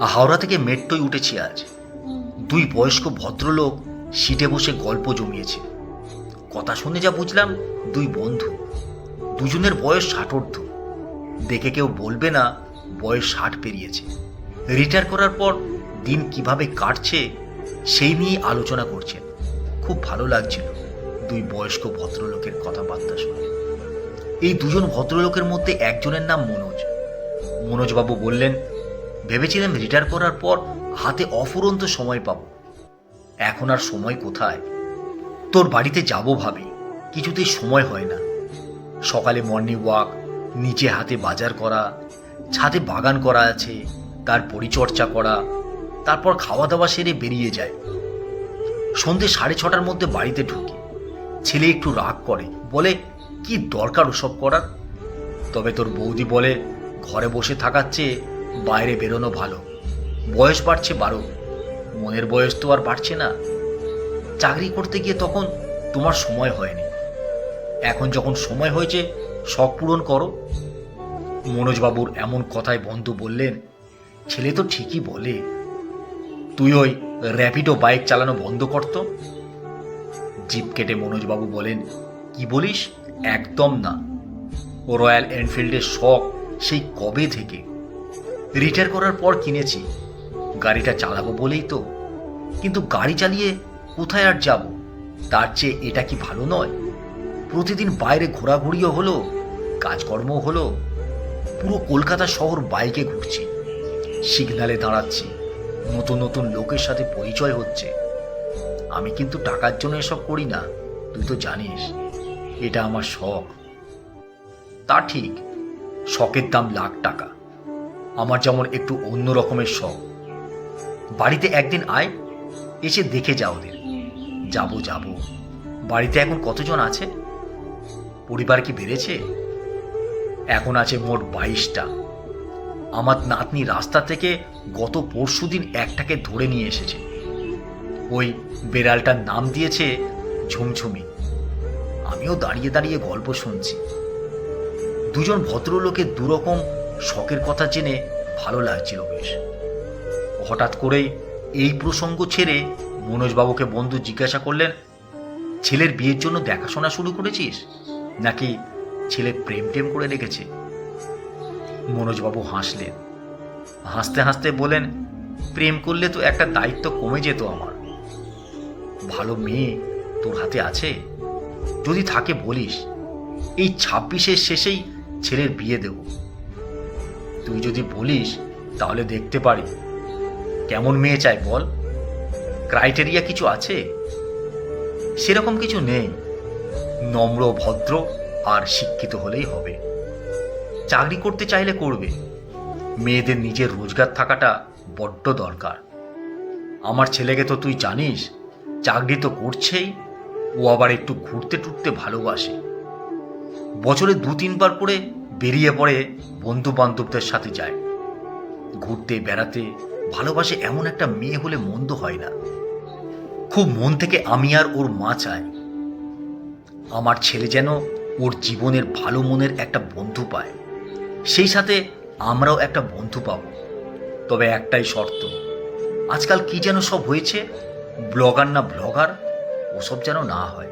হাওড়া থেকে মেট্রোয় উঠেছি আজ। দুই বয়স্ক ভদ্রলোক সিটে বসে গল্প জমিয়েছে। কথা শুনে যা বুঝলাম, দুই বন্ধু, দুজনের বয়স 60 দেখে কেউ বলবে না বয়স 60 পেরিয়েছে। রিটায়ার করার পর দিন কিভাবে কাটছে সেই নিয়ে আলোচনা করছেন। খুব ভালো লাগছিল দুই বয়স্ক ভদ্রলোকের কথাবার্তা শুনে। এই দুজন ভদ্রলোকের মধ্যে একজনের নাম মনোজ। মনোজবাবু বললেন, ভেবেছিলাম রিটায়ার করার পর হাতে অফুরন্ত সময় পাব, এখন আর সময় কোথায়। তোর বাড়িতে যাব ভাবি, কিছুতেই সময় হয় না। সকালে মর্নিং ওয়াক, নিচে হাতে বাজার করা, ছাদে বাগান করা আছে, তার পরিচর্যা করা, তারপর খাওয়া দাওয়া সেরে বেরিয়ে যায়। সন্ধে 6:30টার মধ্যে বাড়িতে ঢুকি। ছেলে একটু রাগ করে, বলে কি দরকার ওসব করার। তবে তোর বৌদি বলে, ঘরে বসে থাকার চেয়ে বাইরে বেরোনো ভালো। বয়স বাড়ছে 12, মনের বয়স তো আর বাড়ছে না। চাকরি করতে গিয়ে তখন তোমার সময় হয়নি, এখন যখন সময় হয়েছে শখ পূরণ করো। মনোজবাবুর এমন কথায় বন্ধু বললেন, ছেলে তো ঠিকই বলে, তুই ওই র্যাপিডো বাইক চালানো বন্ধ করতো। জিপ কেটে মনোজবাবু বলেন, কি বলিস, একদম না। ও রয়্যাল এনফিল্ডের শখ সেই কবে থেকে। রিটায়ার করার পর কিনেছি, গাড়িটা চালাবো বলেই তো। কিন্তু গাড়ি চালিয়ে কোথায় আর যাব, তার চেয়ে এটা কি ভালো নয়? প্রতিদিন বাইরে ঘোরাঘুরিও হলো, কাজকর্মও হলো। পুরো কলকাতা শহর বাইকে ঘুরছি, সিগন্যালে দাঁড়াচ্ছি, নতুন নতুন লোকের সাথে পরিচয় হচ্ছে। আমি কিন্তু টাকার জন্য এসব করি না, তুই তো জানিস, এটা আমার শখ। তা ঠিক, শখের দাম লাখ টাকা। আমার যেমন একটু অন্য রকমের শখ। বাড়িতে একদিন আয়, এসে দেখে যা ওদের। যাবো যাবো। বাড়িতে এখন কতজন আছে? পরিবার কি বেড়েছে? এখন আছে মোট 22টা। আমার নাতনি রাস্তা থেকে গত পরশুদিন একটাকে ধরে নিয়ে এসেছে। ওই বেড়ালটার নাম দিয়েছে ঝুমঝুমি। আমিও দাঁড়িয়ে দাঁড়িয়ে গল্প শুনছি। দুজন ভদ্রলোকের দুরকম শখের কথা জেনে ভালো লাগছিল বেশ। হঠাৎ করেই এই প্রসঙ্গ ছেড়ে মনোজবাবুকে বন্ধু জিজ্ঞাসা করলেন, ছেলের বিয়ের জন্য দেখাশোনা শুরু করেছিস, নাকি ছেলে প্রেম টেম করে রেখেছে? মনোজবাবু হাসলেন। হাসতে হাসতে বলেন, প্রেম করলে তো একটা দায়িত্ব কমে যেত আমার। ভালো মেয়ে তোর হাতে আছে? যদি থাকে বলিস, এই 26-এর শেষেই ছেলের বিয়ে দেব। তুই যদি বলিস তাহলে দেখতে পারি। কেমন মেয়ে চাই বল? ক্রাইটেরিয়া কিছু আছে? সেরকম কিছু নেই, নম্র, ভদ্র আর শিক্ষিত হলেই হবে। চাকরি করতে চাইলে করবে, মেয়েদের নিজের রোজগার থাকাটা বড্ড দরকার। আমার ছেলেকে তো তুই জানিস, চাকরি তো করছেই, ও আবার একটু ঘুরতে টুরতে ভালোবাসে। বছরে 2-3 বার করে বেরিয়ে পড়ে, বন্ধু বান্ধবদের সাথে যায়, ঘুরতে বেড়াতে ভালোবাসে। এমন একটা মেয়ে হলে মন্দ হয় না। খুব মন থেকে আমি আর ওর মা চাই, আমার ছেলে যেন ওর জীবনের ভালো মনের একটা বন্ধু পায়, সেই সাথে আমরাও একটা বন্ধু পাব। তবে একটাই শর্ত, আজকাল কি যেন সব হয়েছে, ব্লগার না ব্লগার, ওসব যেন না হয়।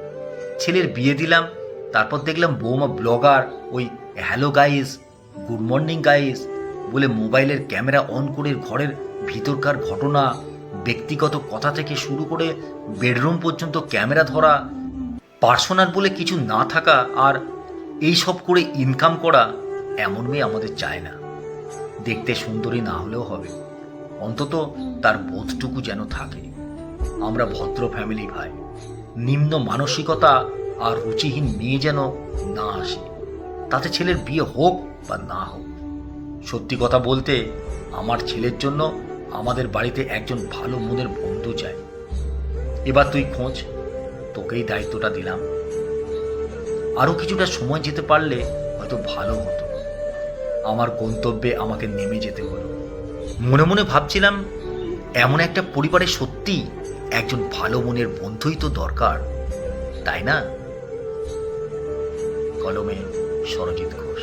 ছেলের বিয়ে দিলাম, তারপর দেখলাম বৌমা ব্লগার, ওই hello guys, good morning guys বলে মোবাইলের ক্যামেরা অন করে ঘরের ভিতরকার ঘটনা, ব্যক্তিগত কথা থেকে শুরু করে বেডরুম পর্যন্ত ক্যামেরা ধরা, পার্সোনাল বলে কিছু না থাকা, আর এই সব করে ইনকাম করা। এমন মেয়ে আমাদের চায় না। দেখতে সুন্দরী না হলেও হবে, অন্তত তার বোধটুকু যেন থাকে। আমরা ভদ্র ফ্যামিলি ভাই, নিম্ন মানসিকতা আর রুচিহীন মেয়ে যেন না আসে, তাতে ছেলের বিয়ে হোক বা না হোক। সত্যি কথা বলতে, আমার ছেলের জন্য আমাদের বাড়িতে একজন ভালো মনের বন্ধু চাই। এবার তুই খোঁজ, তোকেই দায়িত্বটা দিলাম। আরও কিছুটা সময় যেতে পারলে হয়তো ভালো হতো। আমার গন্তব্যে আমাকে নেমে যেতে হলো। মনে মনে ভাবছিলাম, এমন একটা পরিবারে সত্যি একজন ভালো মনের বন্ধুই তো দরকার, তাই না? কলমে সরজিৎ ঘোষ।